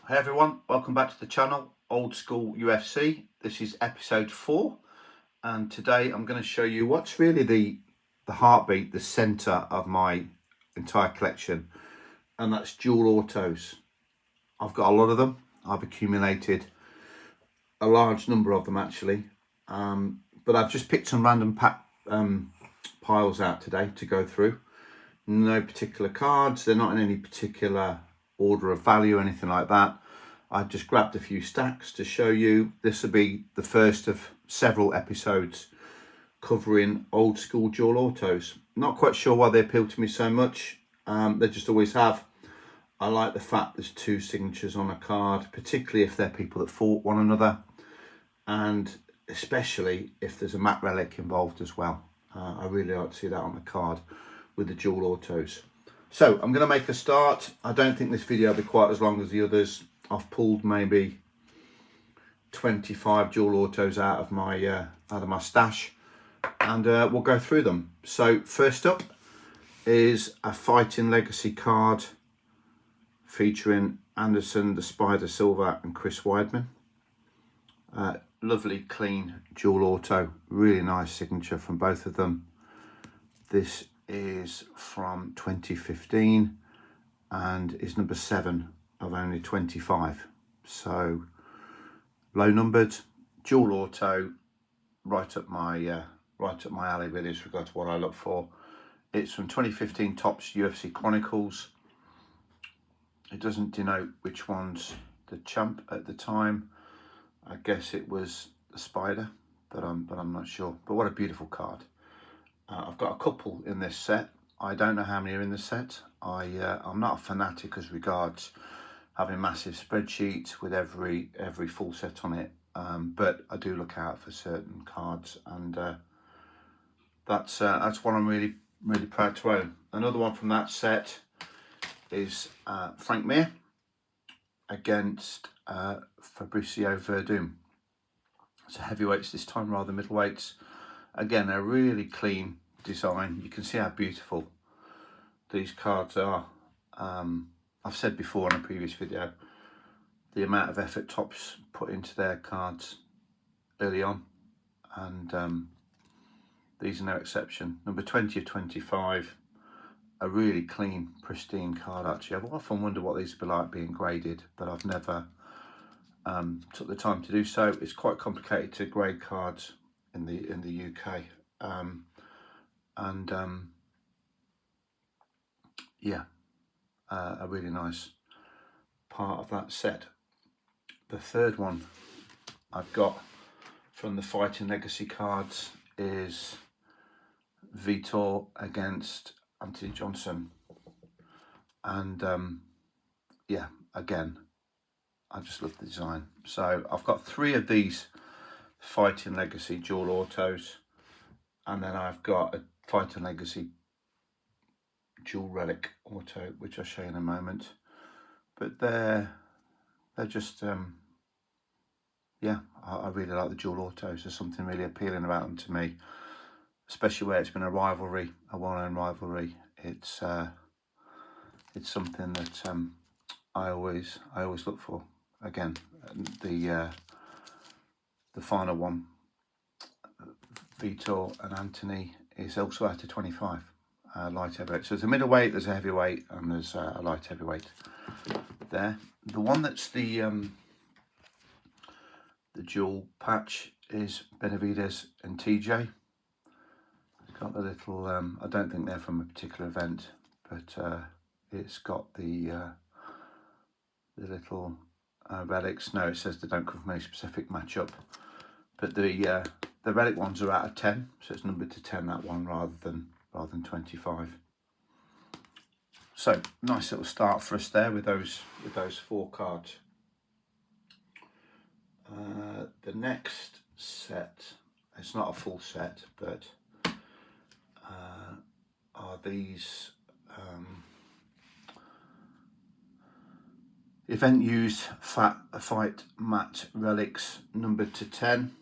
Hey everyone, welcome back to the channel, Old School UFC. This is episode 4, and today I'm going to show you what's really the heartbeat, the centre of my entire collection, and that's dual autos. I've got a lot of them. I've accumulated a large number of them actually, but I've just picked some random piles out today to go through. No particular cards, they're not in any particular order of value or anything like that. I just grabbed a few stacks to show you. This will be the first of several episodes covering old school dual autos. Not quite sure why they appeal to me so much. They just always have. I like the fact there's 2 signatures on a card, particularly if they're people that fought one another, and especially if there's a Matt relic involved as well. I really like to see that on the card with the dual autos. So I'm going to make a start. I don't think this video will be quite as long as the others. I've pulled maybe 25 dual autos out of my stash, and we'll go through them. So first up is a Fighting Legacy card featuring Anderson, the Spider Silva, and Chris Weidman. Lovely, clean dual auto, really nice signature from both of them. This is from 2015 and is number 7 of only 25, so low numbered, dual auto, right up my alley with this regard to what I look for. It's from 2015 Topps UFC Chronicles. It doesn't denote which one's the champ at the time. I guess it was the Spider, but I'm not sure. But what a beautiful card. I've got a couple in this set. I don't know how many are in the set. I'm not a fanatic as regards having massive spreadsheets with every full set on it, but I do look out for certain cards, and that's one I'm really proud to own. Another one from that set is Frank Mir against Fabricio Verdum. So heavyweights this time rather than middleweights. Again, a really clean design. You can see how beautiful these cards are. I've said before in a previous video the amount of effort Topps put into their cards early on, and these are no exception. Number 20 of 25, a really clean, pristine card actually. I've often wondered what these would be like being graded, but I've never took the time to do so. It's quite complicated to grade cards in the UK, yeah, a really nice part of that set. The third one I've got from the Fighting Legacy cards is Vitor against Anthony Johnson, and yeah, again, I just love the design. So I've got 3 of these Fighting Legacy dual autos, and then I've got a Fighting Legacy dual relic auto, which I'll show you in a moment. But they're just yeah, I really like the dual autos. There's something really appealing about them to me, especially where it's been a rivalry, a well-known rivalry. It's something that I always look for. Again, the final one, Vitor and Anthony, is also out of 25, light heavyweight. So there's a middleweight, there's a heavyweight, and there's a light heavyweight there. The one that's the dual patch is Benavidez and TJ. It's got the little, I don't think they're from a particular event, but it's got the little relics. No, it says they don't come from any specific matchup, but the relic ones are out of 10, so it's numbered to 10, that one, rather than 25. So nice little start for us there with those 4 cards. The next set, it's not a full set, but are these event used fight Matt relics numbered to 10.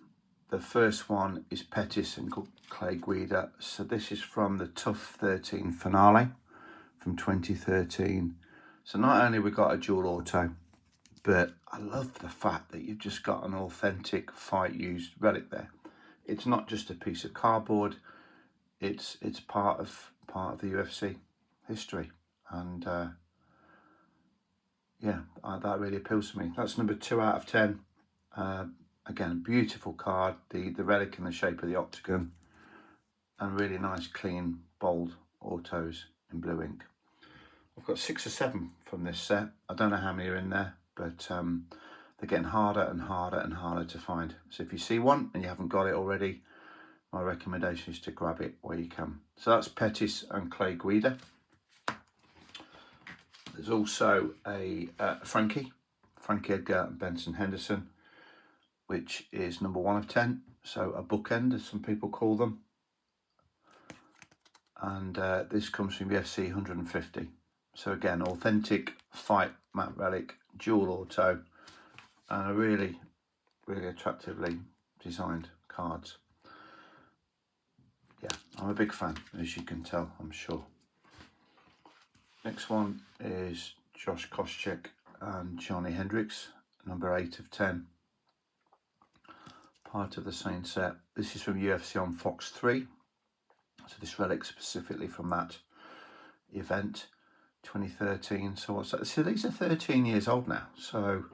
The first one is Pettis and Clay Guida. So this is from the Tough 13 finale from 2013. So not only we got a dual auto, but I love the fact that you've just got an authentic fight used relic there. It's not just a piece of cardboard, it's part of the UFC history, and yeah, that really appeals to me. That's number 2 out of 10. Again, beautiful card, the relic in the shape of the octagon, and really nice, clean, bold autos in blue ink. I've got 6 or 7 from this set. I don't know how many are in there, but they're getting harder and harder and harder to find. So if you see one and you haven't got it already, my recommendation is to grab it where you can. So that's Pettis and Clay Guida. There's also a Frankie Edgar and Benson Henderson, which is number 1 of 10. So a bookend, as some people call them. And this comes from UFC 150. So again, authentic fight matte relic, dual auto, and a really, really attractively designed cards. Yeah, I'm a big fan, as you can tell, I'm sure. Next one is Josh Koscheck and Johnny Hendricks, number 8 of 10. Part of the same set. This is from UFC on Fox 3. So this relic specifically from that event, 2013. So what's that? So these are 13 years old now. So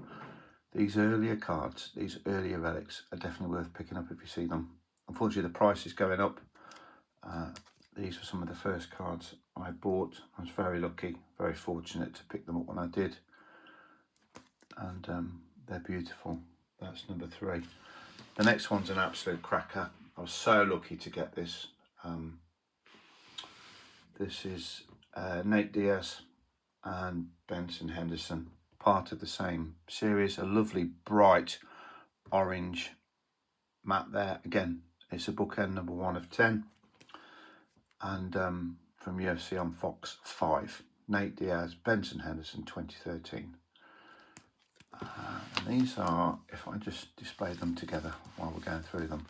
these earlier cards, these earlier relics are definitely worth picking up if you see them. Unfortunately, the price is going up. These were some of the first cards I bought. I was very lucky, very fortunate to pick them up when I did. And they're beautiful. That's number 3. The next one's an absolute cracker. I was so lucky to get this. This is Nate Diaz and Benson Henderson, part of the same series. A lovely bright orange matte there. Again, it's a bookend, number 1 of 10. And from UFC on Fox 5, Nate Diaz, Benson Henderson, 2013. And these are, if I just display them together while we're going through them,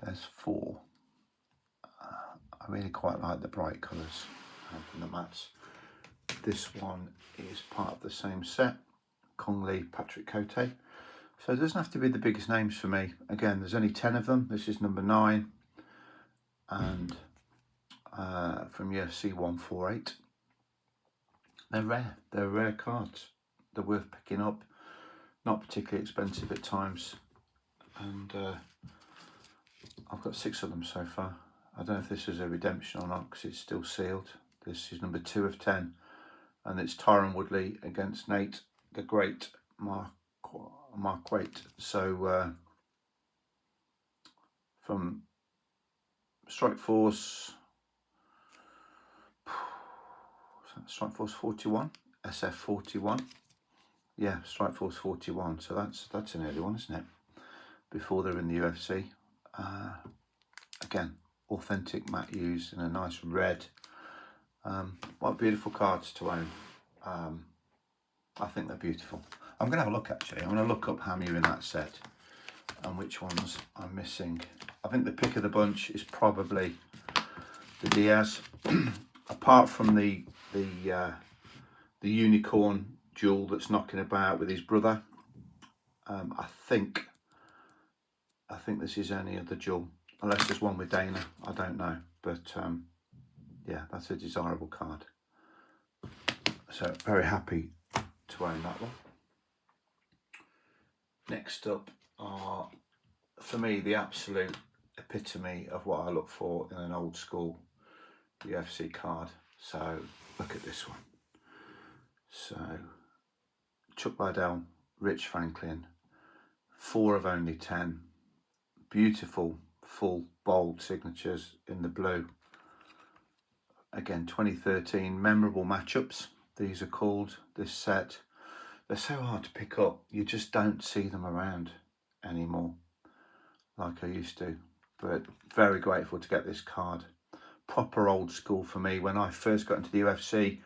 there's 4. I really quite like the bright colours from the mats. This one is part of the same set, Kong Lee, Patrick Cote. So it doesn't have to be the biggest names for me. Again, there's only 10 of them. This is number 9. And from UFC 148. They're rare cards. They're worth picking up. Not particularly expensive at times. And I've got 6 of them so far. I don't know if this is a redemption or not because it's still sealed. This is number 2 of 10. And it's Tyron Woodley against Nate, the great Marquardt. So from Strikeforce 41, SF 41. Yeah, Strikeforce 41. So that's an early one, isn't it? Before they're in the UFC. Again, authentic matte used in a nice red. What beautiful cards to own. I think they're beautiful. I'm going to have a look actually. I'm going to look up how many are in that set and which ones I'm missing. I think the pick of the bunch is probably the Diaz. Apart from the unicorn jewel that's knocking about with his brother, I think this is only other jewel, unless there's one with Dana. I don't know, but yeah, that's a desirable card. So very happy to own that one. Next up are, for me, the absolute epitome of what I look for in an old school UFC card. So look at this one. So Chuck Liddell, Rich Franklin, 4 of only 10. Beautiful, full, bold signatures in the blue. Again, 2013, memorable matchups. These are called, this set. They're so hard to pick up. You just don't see them around anymore like I used to. But very grateful to get this card. Proper old school for me. When I first got into the UFC,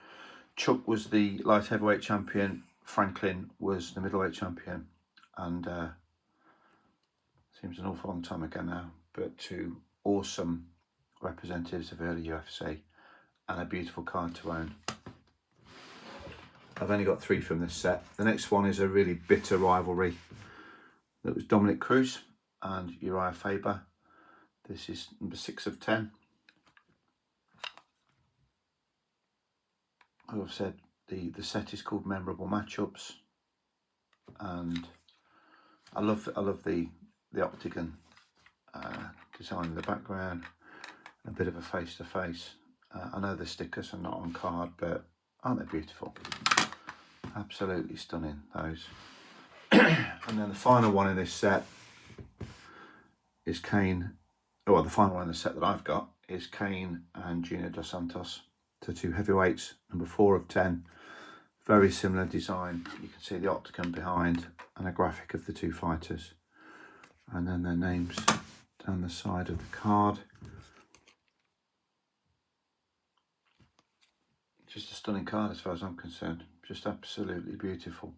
Chuck was the light heavyweight champion. Franklin was the middleweight champion. And seems an awful long time ago now. But 2 awesome representatives of early UFC. And a beautiful card to own. I've only got 3 from this set. The next one is a really bitter rivalry. That was Dominic Cruz and Uriah Faber. This is number 6 of 10. As I've said, the set is called Memorable Matchups, and I love the octagon design in the background, a bit of a face-to-face. I know the stickers are not on card, but aren't they beautiful? Absolutely stunning, those. And then the final one in this set is Kane. Oh, well, the final one in the set that I've got is Kane and Junior Dos Santos, the 2 heavyweights, number 4 of 10. Very similar design. You can see the octagon behind and a graphic of the 2 fighters. And then their names down the side of the card. Just a stunning card as far as I'm concerned. Just absolutely beautiful.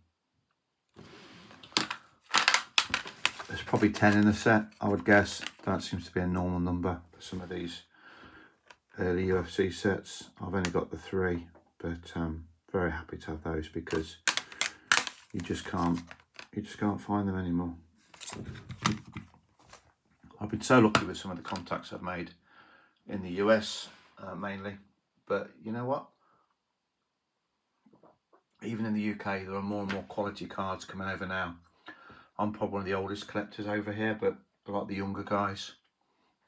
There's probably 10 in the set, I would guess. That seems to be a normal number for some of these early UFC sets. I've only got the 3, but very happy to have those because you just can't find them anymore. I've been so lucky with some of the contacts I've made in the US mainly, but you know what? Even in the UK, there are more and more quality cards coming over now. I'm probably one of the oldest collectors over here, but a lot of the younger guys,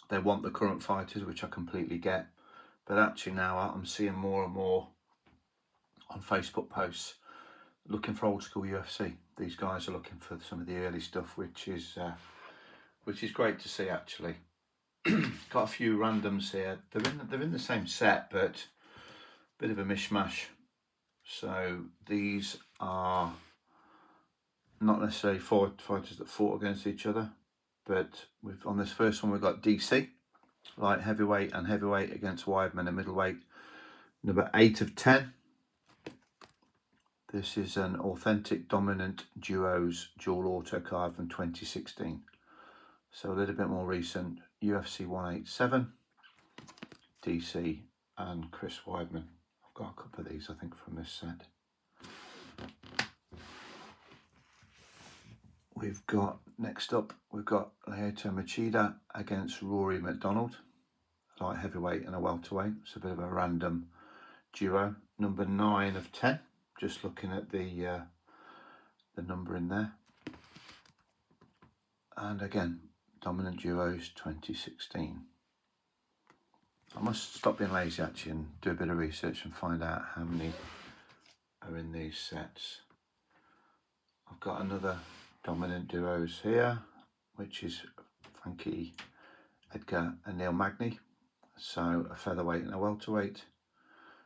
they want the current fighters, which I completely get. But actually now I'm seeing more and more on Facebook posts looking for old school UFC. These guys are looking for some of the early stuff, which is great to see actually. Got a few randoms here. They're in the same set, but a bit of a mishmash. So these are not necessarily fighters that fought against each other, but on this first one we've got DC, light heavyweight and heavyweight against Weidman and middleweight, number 8 of 10. This is an authentic dominant duos dual auto card from 2016. So a little bit more recent, UFC 187, DC and Chris Weidman. I've got a couple of these I think from this set. We've got, next up, we've got Lyoto Machida against Rory McDonald, light heavyweight and a welterweight. It's a bit of a random duo. Number 9 of 10, just looking at the number in there. And again, dominant duos 2016. I must stop being lazy actually and do a bit of research and find out how many are in these sets. I've got another dominant duos here, which is Frankie Edgar and Neil Magny. So a featherweight and a welterweight.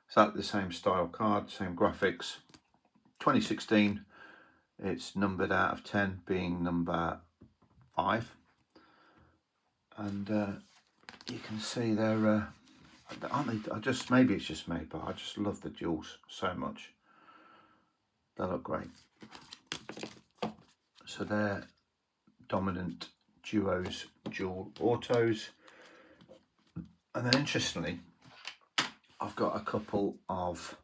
Exactly the same style card, same graphics. 2016, it's numbered out of 10, being number 5. And you can see they're, aren't they? Maybe it's just me, but I just love the duals so much. They look great. So they're dominant duos, dual autos. And then interestingly, I've got a couple of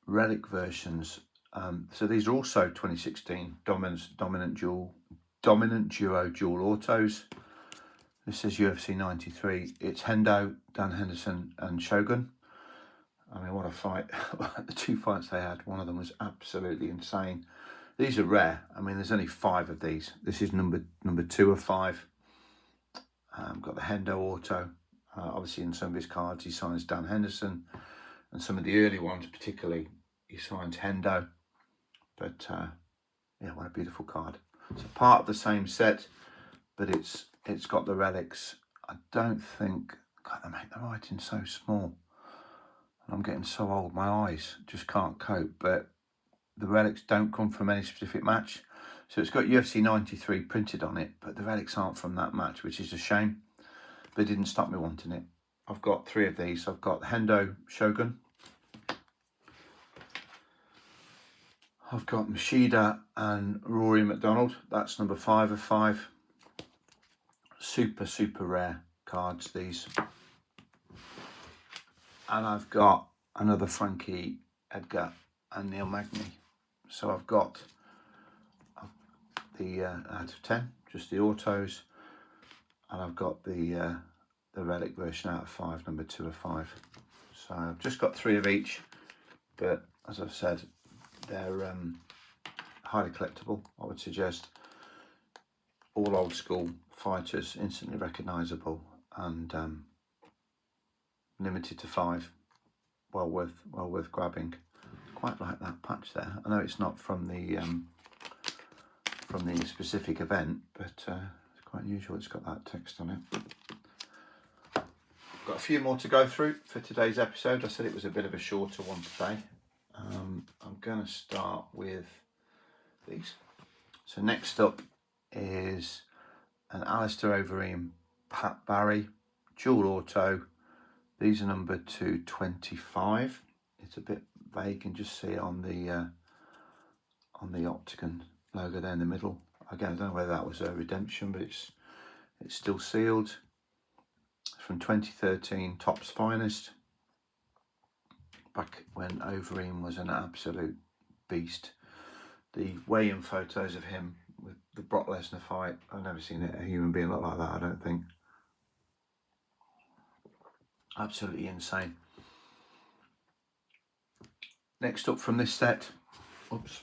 relic versions. So these are also 2016 dominant duo dual autos. This is UFC 93. It's Hendo, Dan Henderson and Shogun. I mean, what a fight. The 2 fights they had, one of them was absolutely insane. These are rare. I mean, there's only 5 of these. This is number 2 of 5. Got the Hendo auto. Obviously, in some of his cards, he signs Dan Henderson. And some of the early ones, particularly, he signs Hendo. But, yeah, what a beautiful card. It's a part of the same set, but it's got the relics. I don't think... God, they make the writing so small. And I'm getting so old, my eyes just can't cope. But the relics don't come from any specific match. So it's got UFC 93 printed on it, but the relics aren't from that match, which is a shame. But it didn't stop me wanting it. I've got 3 of these. I've got Hendo Shogun. I've got Machida and Rory McDonald. That's number 5 of 5. Super, super rare cards, these. And I've got another Frankie Edgar and Neil Magny. So I've got the out of 10, just the autos, and I've got the relic version out of 5, number 2 of 5. So I've just got 3 of each, but as I've said, they're highly collectible. I would suggest all old school fighters, instantly recognisable, and limited to 5. Well worth grabbing. Quite like that patch there. I know it's not from the specific event, but it's quite unusual. It's got that text on it. Got a few more to go through for today's episode. I said it was a bit of a shorter one today. I'm going to start with these. So next up is an Alistair Overeem Pat Barry dual auto. These are numbered to 25. It's a bit vague. You can just see it on the Octagon logo there in the middle. Again, I don't know whether that was a redemption, but it's still sealed. From 2013, Topps Finest. Back when Overeem was an absolute beast. The weigh-in photos of him with the Brock Lesnar fight, I've never seen a human being look like that, I don't think. Absolutely insane. Next up from this set, oops,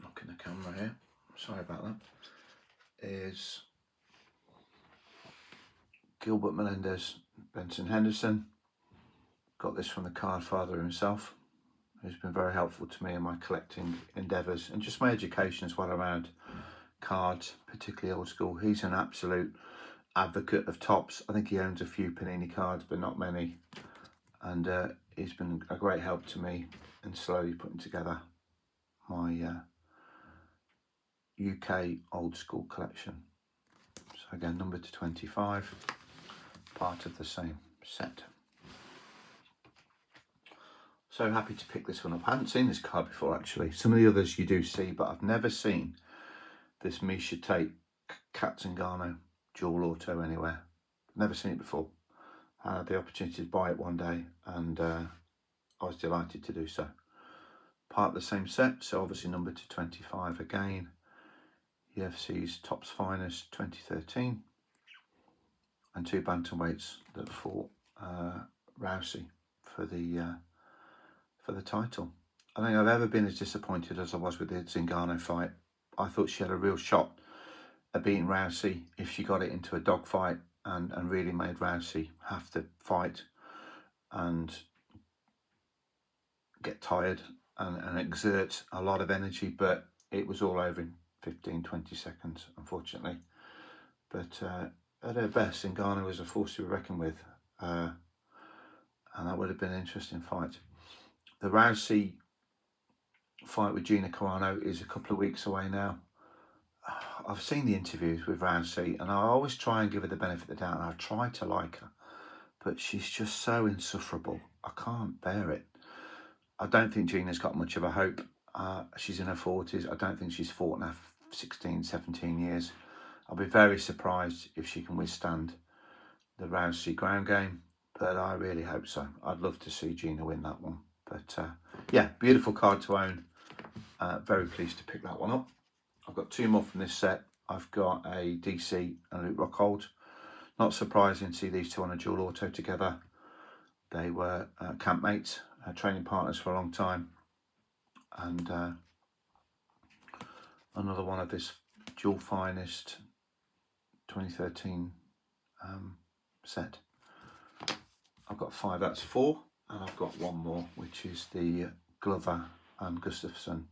knocking the camera here, sorry about that, is Gilbert Melendez, Benson Henderson. Got this from the card father himself, who's been very helpful to me in my collecting endeavours and just my education as well around cards, particularly old school. He's an absolute advocate of Topps. I think he owns a few Panini cards, but not many. And he's been a great help to me in slowly putting together my UK old school collection. So again, numbered to 25, part of the same set. So happy to pick this one up. I hadn't seen this card before actually. Some of the others you do see, but I've never seen this Misha Tate Katzengano dual auto anywhere. Never seen it before. I had the opportunity to buy it one day and I was delighted to do so. Part of the same set, so obviously numbered to 25 again. UFC's Topps Finest 2013. And 2 bantamweights that fought Rousey for the title. I don't think I've ever been as disappointed as I was with the Zingano fight. I thought she had a real shot at beating Rousey if she got it into a dogfight and really made Rousey have to fight and get tired and exert a lot of energy, but it was all over in 15-20 seconds, unfortunately. But at her best, Zingano was a force to be reckoned with, and that would have been an interesting fight. The Rousey fight with Gina Carano is a couple of weeks away now. I've seen the interviews with Rousey, and I always try and give her the benefit of the doubt, and I try to like her, but she's just so insufferable. I can't bear it. I don't think Gina's got much of a hope. She's in her 40s. I don't think she's fought now for 16, 17 years. I'll be very surprised if she can withstand the Rousey ground game, but I really hope so. I'd love to see Gina win that one. But yeah, beautiful card to own. Very pleased to pick that one up. I've got 2 more from this set. I've got a DC and Luke Rockhold. Not surprising to see these 2 on a dual auto together. They were campmates, training partners for a long time. And another one of this dual finest 2013 set. I've got 5, that's 4. And I've got 1 more, which is the Glover and Gustafsson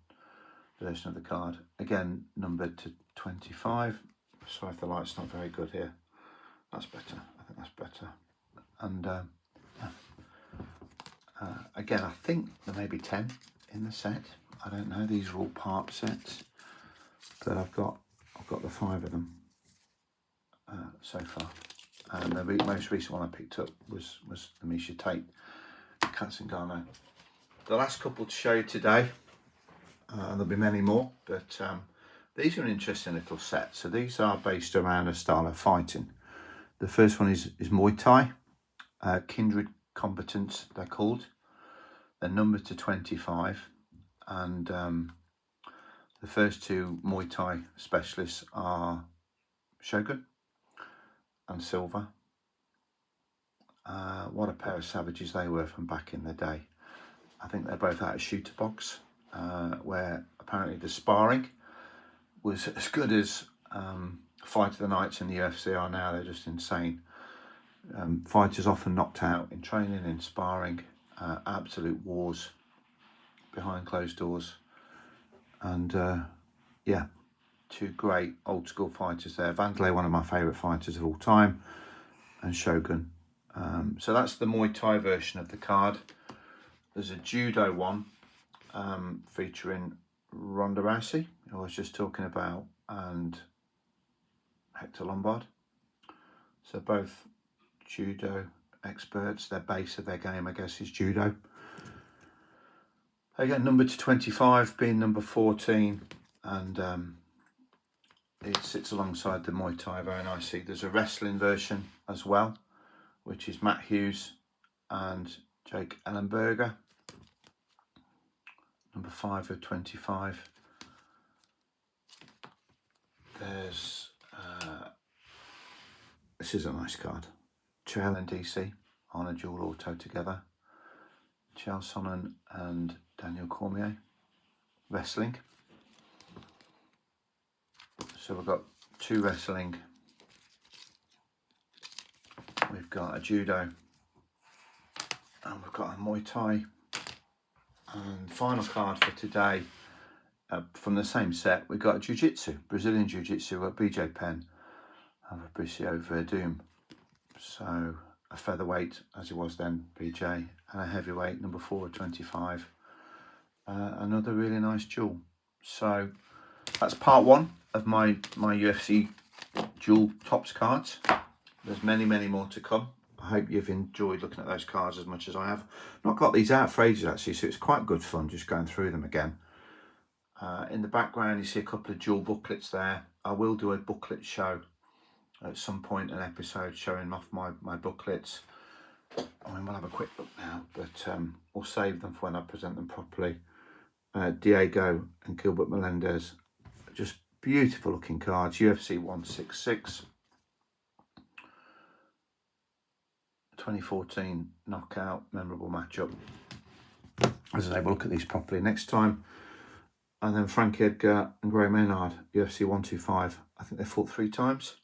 version of the card. Again, numbered to 25. Sorry if the light's not very good here. That's better. I think that's better. And again, I think there may be 10 in the set. I don't know. These are all part sets, but I've got the 5 of them so far. And the most recent one I picked up was the Misha Tate Katzengano. The last couple to show you today, and there'll be many more, but these are an interesting little set. So these are based around a style of fighting. The first one is Muay Thai, Kindred Combatants they're called. they're numbered to 25, and the first two Muay Thai specialists are Shogun and Silva. What a pair of savages they were from back in the day. I think they're both out of shooter box, where apparently the sparring was as good as Fight of the Nights in the UFC are now. They're just insane. Fighters often knocked out in training, in sparring, absolute wars behind closed doors. And yeah, two great old school fighters there. Vandalay, one of my favourite fighters of all time, and Shogun. So that's the Muay Thai version of the card. There's a judo one featuring Ronda Rousey, who I was just talking about, and Hector Lombard. So both judo experts. Their base of their game, I guess, is judo. They get numbered to 25, being number 14, and it sits alongside the Muay Thai very nicely. There's a wrestling version as well, which is Matt Hughes and Jake Ellenberger, number 5 of 25. There's this is a nice card. Chael and DC on a dual auto together. Chael Sonnen and Daniel Cormier, wrestling. So we've got two wrestling. We've got a judo. And we've got a Muay Thai. And final card for today, from the same set, we've got Jiu-Jitsu, Brazilian Jiu-Jitsu at BJ Penn and Fabricio Verdum. So a featherweight, as it was then, BJ, and a heavyweight, number 4 of 25. Another really nice duel. So that's part 1 of my UFC dual tops cards. There's many more to come. I hope you've enjoyed looking at those cards as much as I have. Not got these out for ages actually, so it's quite good fun just going through them again. In the background you see a couple of dual booklets there. I will do a booklet show at some point, an episode showing off my booklets. I mean, we'll have a quick look now, but we'll save them for when I present them properly. Diego and Gilbert Melendez, just beautiful looking cards. UFC 166. 2014 knockout, memorable matchup. As I say, we'll look at these properly next time. And then Frankie Edgar and Gray Maynard, UFC 125. I think they fought 3 times.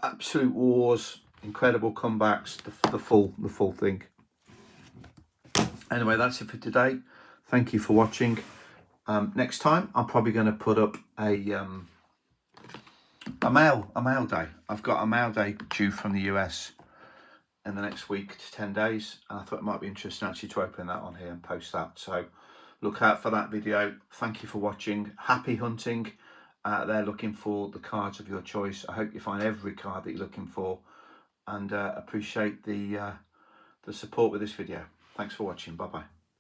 Absolute wars, incredible comebacks, the full thing. Anyway, that's it for today. Thank you for watching. Next time, I'm probably going to put up a mail day. I've got a mail day due from the US in the next week to 10 days, and I thought it might be interesting actually to open that on here and post that. So look out for that video. Thank you for watching. Happy hunting. They're looking for the cards of your choice. I hope you find every card that you're looking for, and appreciate the support with this video. Thanks for watching. Bye bye.